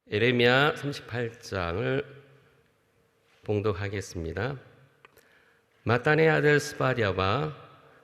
예레미야 38장을 봉독하겠습니다. 마탄의 아들 스바랴와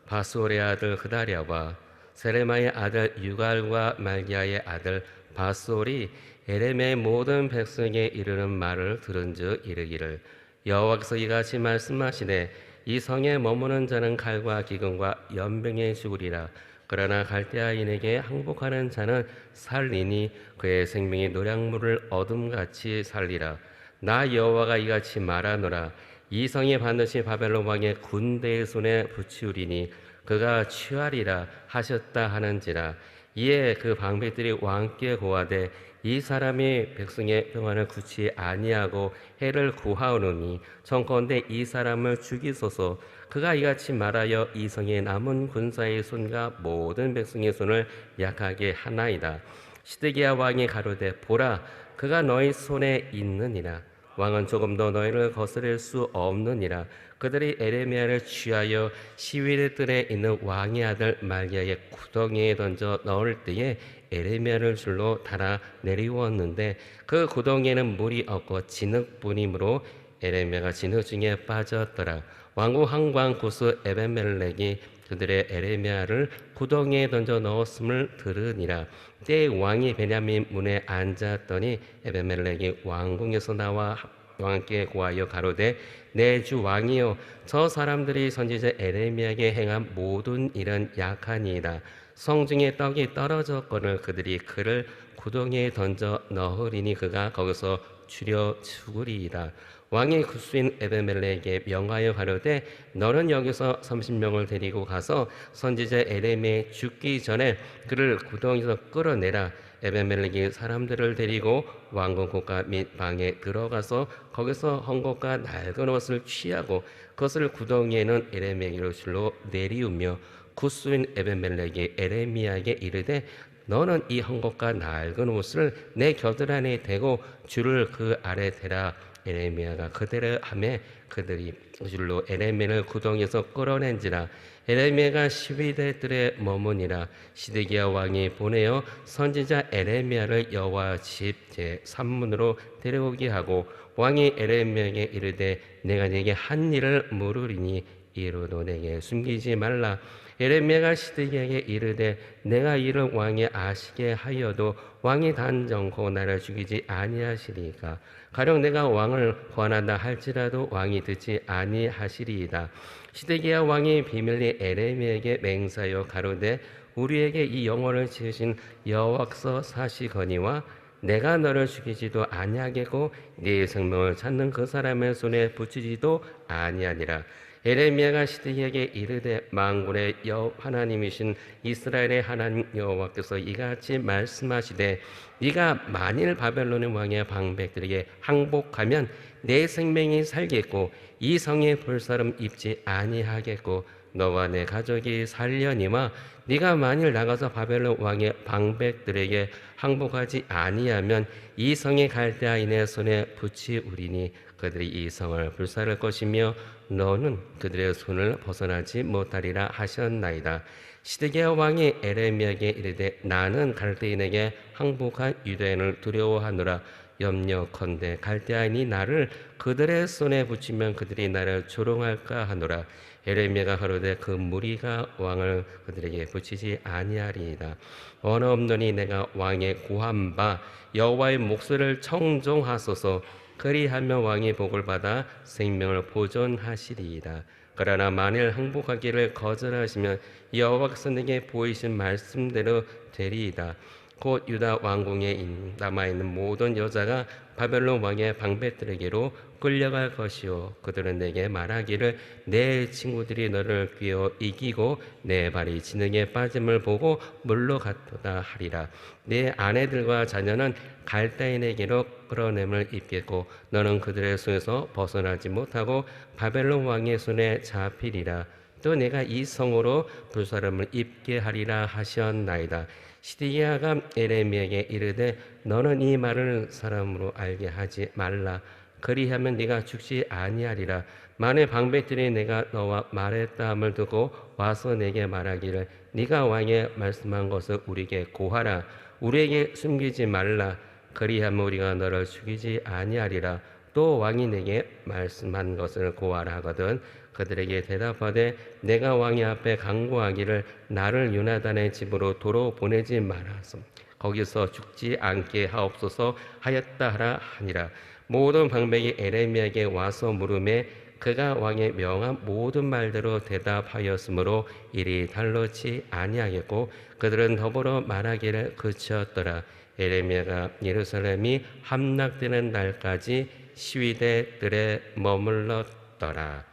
바수올의 아들 그다랴와 세레마의 아들 유갈과 말기야의 아들 바수올이 예레미야의 모든 백성에게 이르는 말을 들은즉 이르기를, 여호와께서 이같이 말씀하시되 이 성에 머무는 자는 칼과 기근과 연병에 죽으리라. 그러나 갈대아인에게 항복하는 자는 살리니 그의 생명이 노량물을 얻음같이 살리라. 나 여호와가 이같이 말하노라. 이 성이 반드시 바벨론 왕의 군대의 손에 붙이우리니 그가 취하리라 하셨다 하는지라. 이에 그 방백들이 왕께 고하되 이 사람이 백성의 평안을 굳이 아니하고 해를 구하오노니 청컨대 이 사람을 죽이소서. 그가 이같이 말하여 이 성의 남은 군사의 손과 모든 백성의 손을 약하게 하나이다. 시드기야 왕이 가로되 보라, 그가 너희 손에 있느니라. 왕은 조금도 너희를 거스릴 수 없느니라. 그들이 에레미야를 취하여 시위대 뜰에 있는 왕의 아들 말기야의 구덩이에 던져 넣을 때에 에레미야를 줄로 달아 내리웠는데 그 구덩이에는 물이 없고 진흙뿐이므로 에레미야가 진흙 중에 빠졌더라. 왕국 항구한 구스 에벤멜렉이 그들의 에레미야를 구덩이에 던져 넣었음을 들으니라. 때에 왕이 베냐민 문에 앉았더니 에벤멜렉이 왕궁에서 나와 왕께 고하여 가로되 내 주 왕이여, 저 사람들이 선지자 에레미야에게 행한 모든 일은 약하니이다. 성중에 떡이 떨어졌거늘 그들이 그를 구덩이에 던져 넣으리니 그가 거기서 추려 죽으리이다. 왕이 구스인 에벤멜렉에게 명하여 가로되 너는 여기서 30명을 데리고 가서 선지자 에레미야 죽기 전에 그를 구덩이에서 끌어내라. 에벤멜렉이 사람들을 데리고 왕궁 고가 및 방에 들어가서 거기서 헝겊과 낡은 옷을 취하고 그것을 구덩이에는 에레미야의 줄로 내리우며 구스인 에벤멜렉이 에레미야에게 이르되 너는 이 헝겊과 낡은 옷을 내 겨드랑이에 대고 줄을 그 아래 대라. 에레미야가 그대로 하매 그들이 줄로 에레미야를 구덩이에서 끌어낸지라. 에레미야가 시위대 뜰에 머무니라. 시드기야 왕이 보내어 선지자 에레미야를 여호와 집 제3문으로 데려오게 하고 왕이 에레미야에게 이르되 내가 네게 한 일을 물으리니 이로도 내게 숨기지 말라. 에레미야가 시드기야에게 이르되 내가 이를 왕이 아시게 하여도 왕이 단정코 나를 죽이지 아니하시리까. 가령 내가 왕을 권한다 할지라도 왕이 듣지 아니하시리이다. 시드기야 왕이 비밀리 에레미야에게 맹세하여 가로되 우리에게 이 영혼을 지으신 여호와께서 사시거니와 내가 너를 죽이지도 아니하겠고 네 생명을 찾는 그 사람의 손에 붙이지도 아니하니라. 에레미야가 시드기야에게 이르되 만군의 하나님이신 이스라엘의 하나님 여호와께서 이같이 말씀하시되 네가 만일 바벨론의 왕의 방백들에게 항복하면 내 생명이 살겠고 이 성에 불사름 입지 아니하겠고 너와 내 가족이 살려니와 네가 만일 나가서 바벨론 왕의 방백들에게 항복하지 아니하면 이 성의 갈대아인의 손에 붙이우리니 그들이 이 성을 불사를 것이며 너는 그들의 손을 벗어나지 못하리라 하셨나이다. 시드기야 왕이 에레미야에게 이르되 나는 갈대인에게 항복한 유대인을 두려워하노라. 염려컨대 갈대아인이 나를 그들의 손에 붙이면 그들이 나를 조롱할까 하노라. 에레미야가 가로되 그 무리가 왕을 그들에게 붙이지 아니하리이다. 언어 없노니 내가 왕의 고한 바 여호와의 목소리를 청종하소서. 그리하면 왕이 복을 받아 생명을 보존하시리이다. 그러나 만일 항복하기를 거절하시면 여호와께서 내게 보이신 말씀대로 되리이다. 곧 유다 왕궁에 남아있는 모든 여자가 바벨론 왕의 방백들에게로 끌려갈 것이요 그들은 내게 말하기를 내 친구들이 너를 꿰어 이기고 내 발이 진흙에 빠짐을 보고 물러갔도다 하리라. 내 아내들과 자녀는 갈대인에게로 끌어냄을 입겠고 너는 그들의 손에서 벗어나지 못하고 바벨론 왕의 손에 잡히리라. 또 내가 이 성으로 불사름을 입게 하리라 하셨나이다. 시드기야가 에레미야에게 이르되 너는 이 말을 사람으로 알게 하지 말라. 그리하면 네가 죽지 아니하리라. 만일 방백들이 내가 너와 말했다함을 듣고 와서 내게 말하기를 네가 왕에 말씀한 것을 우리에게 고하라. 우리에게 숨기지 말라. 그리하면 우리가 너를 죽이지 아니하리라. 또 왕이 내게 말씀한 것을 고하라 하거든 그들에게 대답하되 내가 왕의 앞에 간구하기를 나를 요나단의 집으로 도로 보내지 말아서 거기서 죽지 않게 하옵소서 하였다 하라 하니라. 모든 방백이 에레미야에게 와서 물음에 그가 왕의 명한 모든 말대로 대답하였으므로 일이 달렇지 아니하겠고 그들은 더불어 말하기를 그치었더라. 에레미야가 예루살렘이 함락되는 날까지 시위대들에 머물렀더라.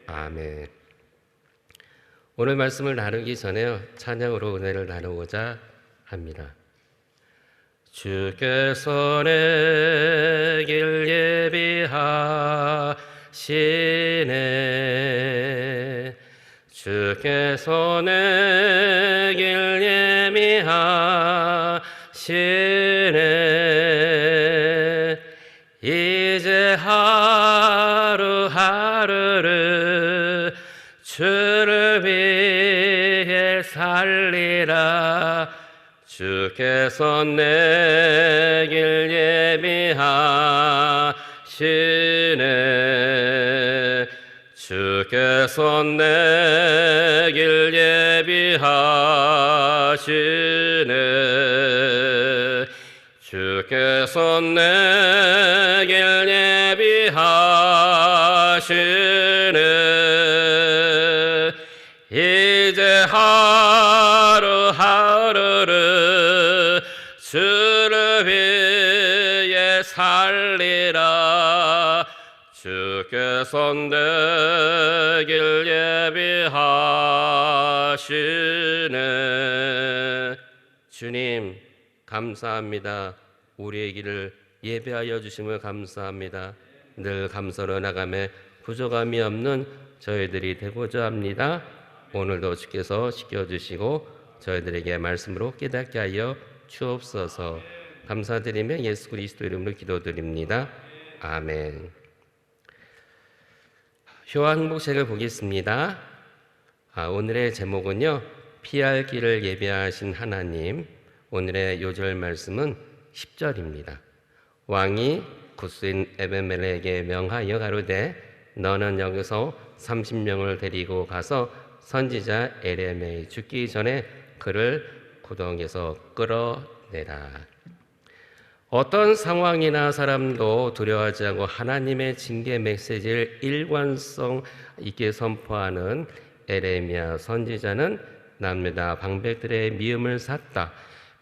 아멘. 오늘 말씀을 나누기 전에 찬양으로 은혜를 나누고자 합니다. 주께서 내 길 예비하시네 주께서 내 길 예비하시네 이제 하루하루를 주를 위해 살리라 주께서 내 길 예비하시네 주께서 내 길 예비하시네 주께서 내 길 예비하시네 이제 하루하루를 주를 위해 살리라 주께서 내 길 예비하시네 주님 감사합니다. 우리의 길을 예배하여 주심을 감사합니다. 늘 감사로 나가며 부족함이 없는 저희들이 되고자 합니다. 오늘도 주께서 지켜주시고 저희들에게 말씀으로 깨닫게 하여 주옵소서. 감사드리며 예수 그리스도 이름으로 기도드립니다. 아멘. 효한복책을 보겠습니다. 오늘의 제목은요 피할 길을 예비하신 하나님. 오늘의 요절 말씀은 10절입니다. 왕이 구스인 에벤멜렉에게 명하여 가로되 너는 여기서 30명을 데리고 가서 선지자 에레미야가 죽기 전에 그를 구덩이에서 끌어내라. 어떤 상황이나 사람도 두려워하지 않고 하나님의 징계 메시지를 일관성 있게 선포하는 에레미야 선지자는 남유다 방백들의 미움을 샀다.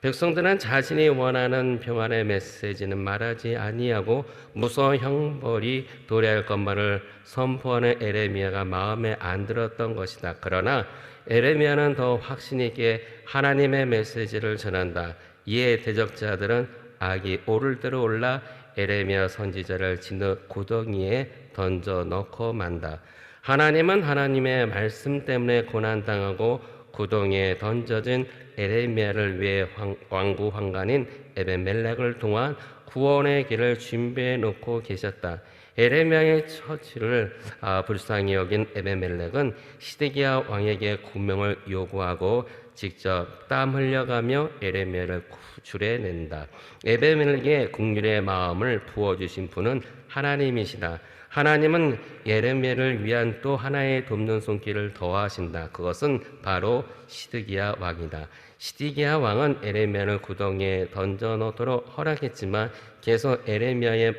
백성들은 자신이 원하는 평안의 메시지는 말하지 아니하고 무서운 형벌이 도래할 것만을 선포하는 에레미야가 마음에 안 들었던 것이다. 그러나 에레미야는 더 확신 있게 하나님의 메시지를 전한다. 이에 대적자들은 악이 오를 대로 올라 에레미야 선지자를 진흙 구덩이에 던져 넣고 만다. 하나님은 하나님의 말씀 때문에 고난당하고 구덩이에 던져진 에레미야를 위해 왕구 황관인 에벤멜렉을 통한 구원의 길을 준비해 놓고 계셨다. 에레미야의 처치를 불쌍히 여긴 에벤멜렉은 시드기야 왕에게 구명을 요구하고 직접 땀 흘려가며 에레미야를 구출해낸다. 에벤멜렉의 긍휼의 마음을 부어주신 분은 하나님이시다. 하나님은 에레미야를 위한 또 하나의 돕는 손길을 더하신다. 그것은 바로 시드기야 왕이다. 시드기야 왕은 에레미야를 구덩이에 던져 넣도록 허락했지만 계속 에레미야의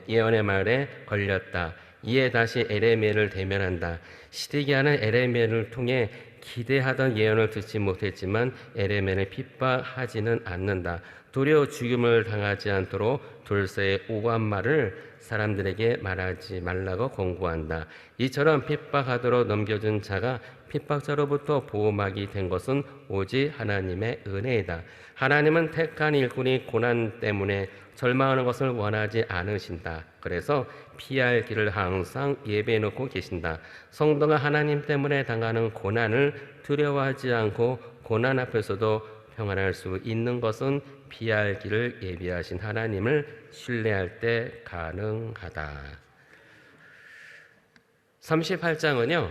예언의 말에 걸렸다. 이에 다시 에레미야를 대면한다. 시드기야는 에레미야를 통해 기대하던 예언을 듣지 못했지만 에레미야를 핍박하지는 않는다. 도리어 죽임을 당하지 않도록 돌쇠의 오관말을 사람들에게 말하지 말라고 권고한다. 이처럼 핍박하도록 넘겨준 자가 핍박자로부터 보호막이 된 것은 오직 하나님의 은혜이다. 하나님은 택한 일꾼이 고난 때문에 절망하는 것을 원하지 않으신다. 그래서 피할 길을 항상 예배해 놓고 계신다. 성도가 하나님 때문에 당하는 고난을 두려워하지 않고 고난 앞에서도 평안할 수 있는 것은 피할 길을 예비하신 하나님을 신뢰할 때 가능하다. 38장은요.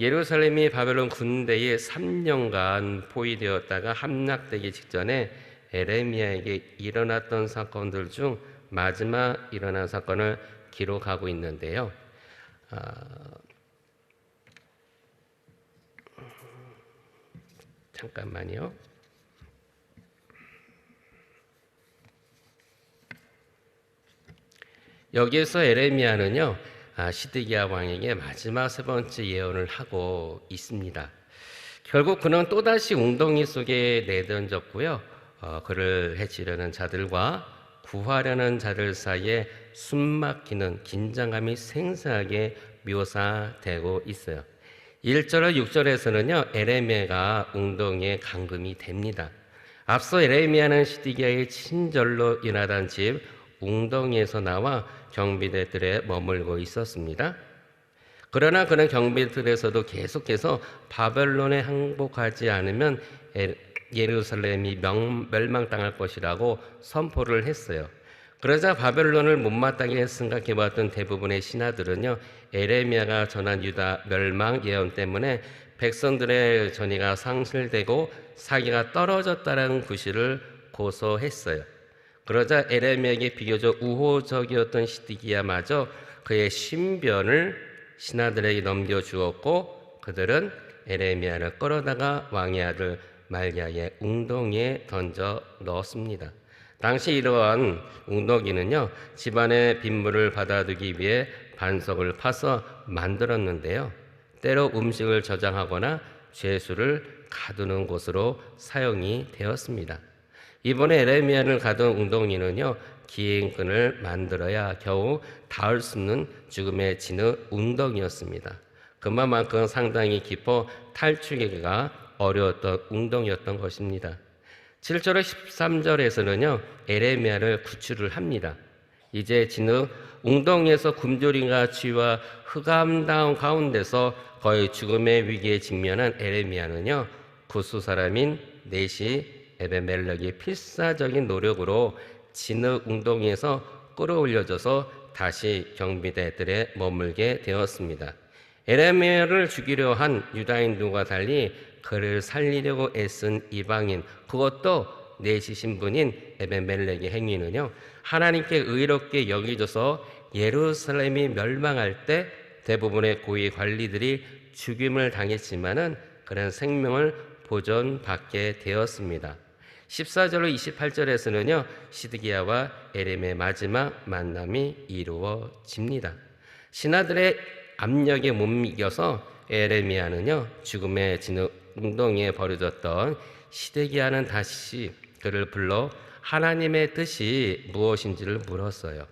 예루살렘이 바벨론 군대에 3년간 포위되었다가 함락되기 직전에 에레미야에게 일어났던 사건들 중 마지막 일어난 사건을 기록하고 있는데요. 잠깐만요. 여기에서 에레미야는요, 시드기야 왕에게 마지막 세 번째 예언을 하고 있습니다. 결국 그는 또다시 웅덩이 속에 내던졌고요. 그를 해치려는 자들과 구하려는 자들 사이에 숨막히는 긴장감이 생생하게 묘사되고 있어요. 1절과 6절에서는요, 에레미야가 웅덩이에 감금이 됩니다. 앞서 에레미야는 시드기야의 친절로 일하던 집 웅덩이에서 나와 경비대들에 머물고 있었습니다. 그러나 그는 경비들에서도 계속해서 바벨론에 항복하지 않으면 예루살렘이 멸망당할 것이라고 선포를 했어요. 그러자 바벨론을 못마땅해 생각해봤던 대부분의 신하들은요, 에레미야가 전한 유다 멸망 예언 때문에 백성들의 전의가 상실되고 사기가 떨어졌다는 구실을 고소했어요. 그러자 에레미야에게 비교적 우호적이었던 시드기야마저 그의 신변을 신하들에게 넘겨주었고, 그들은 에레미야를 끌어다가 왕의 아들 말기야의 웅덩이에 던져 넣었습니다. 당시 이러한 웅덩이는요, 집안의 빗물을 받아두기 위해 반석을 파서 만들었는데요, 때로 음식을 저장하거나 죄수를 가두는 곳으로 사용이 되었습니다. 이번에 에레미야를 가둔 웅덩이는요, 기행끈을 만들어야 겨우 닿을 수 있는 죽음의 진흙 웅덩이였습니다. 그만큼 상당히 깊어 탈출하기가 어려웠던 웅덩이였던 것입니다. 7절 13절에서는요, 에레미야를 구출을 합니다. 이제 진흙 웅덩이에서 굶주림과 취와 흑암다운 가운데서 거의 죽음의 위기에 직면한 에레미야는요, 구스 사람인 넷이 에벤멜렉의 필사적인 노력으로 진흙 웅덩이에서 끌어올려져서 다시 경비대들에 머물게 되었습니다. 에레미야를 죽이려 한 유다인들과 달리 그를 살리려고 애쓴 이방인, 그것도 넷이 신분인 에벤멜렉의 행위는요, 하나님께 의롭게 여겨져서 예루살렘이 멸망할 때 대부분의 고위 관리들이 죽임을 당했지만은 그런 생명을 보존받게 되었습니다. 14절로 28절에서는요, 시드기야와 에레미야의 마지막 만남이 이루어집니다. 신하들의 압력에 못 이겨서 에레미야는요, 죽음의 진흙 웅덩이에 버려졌던 시드기야는 다시 그를 불러 하나님의 뜻이 무엇인지를 물었어요.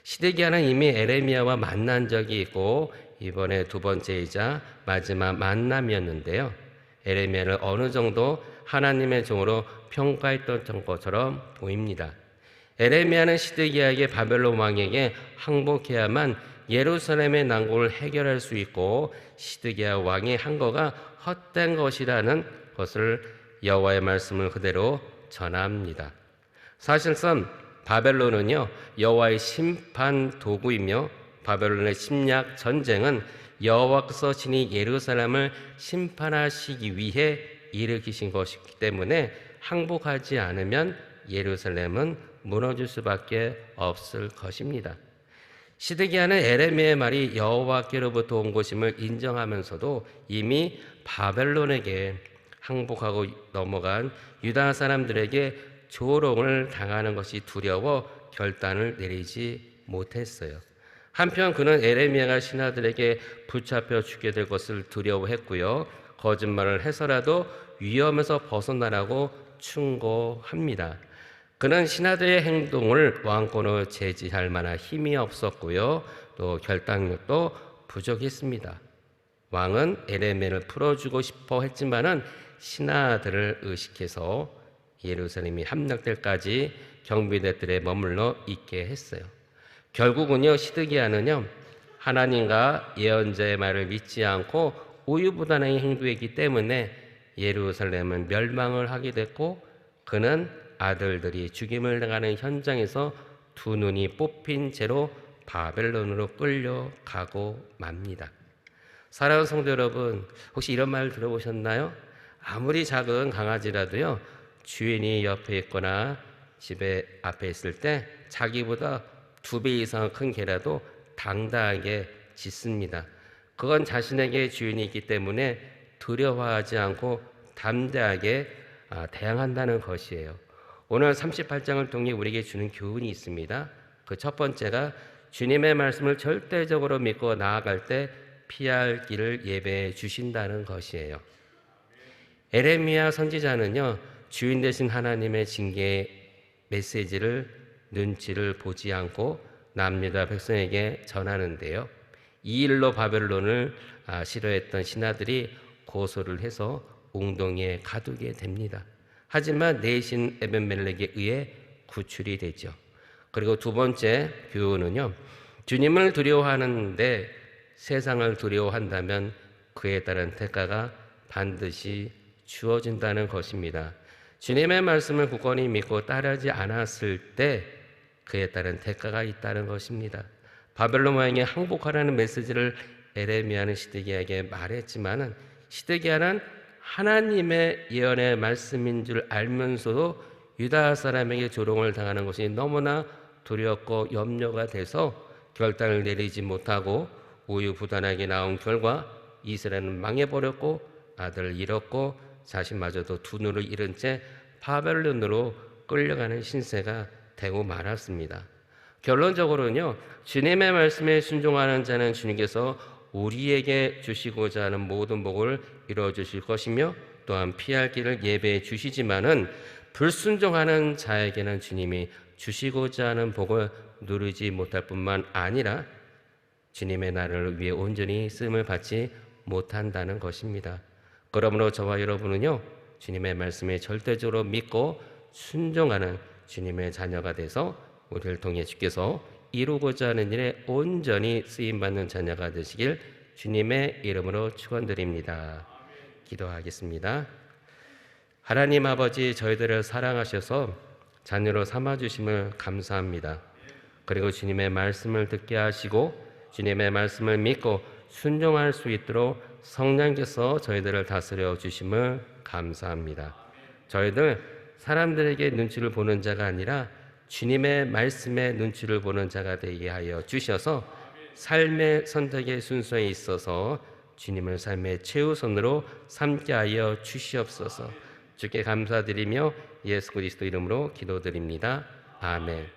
시드기야는 이미 에레미야와 만난 적이 있고 이번에 두 번째이자 마지막 만남이었는데요, 에레미야를 어느 정도 하나님의 종으로 평가했던 것처럼 보입니다. 에레미야는 시드기야에게 바벨론 왕에게 항복해야만 예루살렘의 난국을 해결할 수 있고 시드기야 왕이 한 거가 헛된 것이라는 것을 여호와의 말씀을 그대로 전합니다. 사실상 바벨론은요, 여호와의 심판 도구이며 바벨론의 침략 전쟁은 여호와께서 친히 예루살렘을 심판하시기 위해 일으키신 것이기 때문에 항복하지 않으면 예루살렘은 무너질 수밖에 없을 것입니다. 시드기야는 에레미야의 말이 여호와께로부터 온 것임을 인정하면서도 이미 바벨론에게 항복하고 넘어간 유다 사람들에게 조롱을 당하는 것이 두려워 결단을 내리지 못했어요. 한편 그는 에레미야가 신하들에게 붙잡혀 죽게 될 것을 두려워했고요, 거짓말을 해서라도 위험에서 벗어나라고 충고합니다. 그는 신하들의 행동을 왕권으로 제지할 만한 힘이 없었고요, 또 결단력도 부족했습니다. 왕은 에레미야를 풀어주고 싶어 했지만은 신하들을 의식해서 예루살렘이 함락될 때까지 경비대들에 머물러 있게 했어요. 결국은요, 시드기야는요, 하나님과 예언자의 말을 믿지 않고 우유부단하게 행동했기 때문에 예루살렘은 멸망을 하게 됐고, 그는 아들들이 죽임을 당하는 현장에서 두 눈이 뽑힌 채로 바벨론으로 끌려가고 맙니다. 사랑하는 성도 여러분, 혹시 이런 말 들어보셨나요? 아무리 작은 강아지라도요, 주인이 옆에 있거나 집에 앞에 있을 때 자기보다 2배 이상 큰 개라도 당당하게 짖습니다. 그건 자신에게 주인이 있기 때문에 두려워하지 않고 담대하게 대항한다는 것이에요. 오늘 38장을 통해 우리에게 주는 교훈이 있습니다. 그 첫 번째가 주님의 말씀을 절대적으로 믿고 나아갈 때 피할 길을 예배해 주신다는 것이에요. 에레미야 선지자는요, 주인 되신 하나님의 징계의 메시지를 눈치를 보지 않고 남유다 백성에게 전하는데요. 이 일로 바벨론을 싫어했던 신하들이 고소를 해서 웅덩이에 가두게 됩니다. 하지만 내신 에벤멜렉에 의해 구출이 되죠. 그리고 두 번째 교훈은요, 주님을 두려워하는데 세상을 두려워한다면 그에 따른 대가가 반드시 주어진다는 것입니다. 주님의 말씀을 굳건히 믿고 따르지 않았을 때 그에 따른 대가가 있다는 것입니다. 바벨론 왕에게 항복하라는 메시지를 에레미야는 시드기야에게 말했지만은 시드기야는 하나님의 예언의 말씀인 줄 알면서도 유다 사람에게 조롱을 당하는 것이 너무나 두렵고 염려가 돼서 결단을 내리지 못하고 우유부단하게 나온 결과 이스라엘은 망해버렸고 아들을 잃었고 자신마저도 두 눈을 잃은 채 바벨론으로 끌려가는 신세가 되고 말았습니다. 결론적으로는요, 주님의 말씀에 순종하는 자는 주님께서 우리에게 주시고자 하는 모든 복을 이루어 주실 것이며 또한 피할 길을 예배해 주시지만은 불순종하는 자에게는 주님이 주시고자 하는 복을 누리지 못할 뿐만 아니라 주님의 나라를 위해 온전히 쓰임을 받지 못한다는 것입니다. 그러므로 저와 여러분은요, 주님의 말씀에 절대적으로 믿고 순종하는 주님의 자녀가 돼서 우리를 통해 주께서 이루고자 하는 일에 온전히 쓰임받는 자녀가 되시길 주님의 이름으로 축원드립니다. 기도하겠습니다. 하나님 아버지, 저희들을 사랑하셔서 자녀로 삼아주심을 감사합니다. 그리고 주님의 말씀을 듣게 하시고 주님의 말씀을 믿고 순종할 수 있도록 성령께서 저희들을 다스려 주심을 감사합니다. 저희들 사람들에게 눈치를 보는 자가 아니라 주님의 말씀에 눈치를 보는 자가 되게 하여 주셔서 삶의 선택의 순서에 있어서 주님을 삶의 최우선으로 삼게 하여 주시옵소서. 주께 감사드리며 예수 그리스도 이름으로 기도드립니다. 아멘.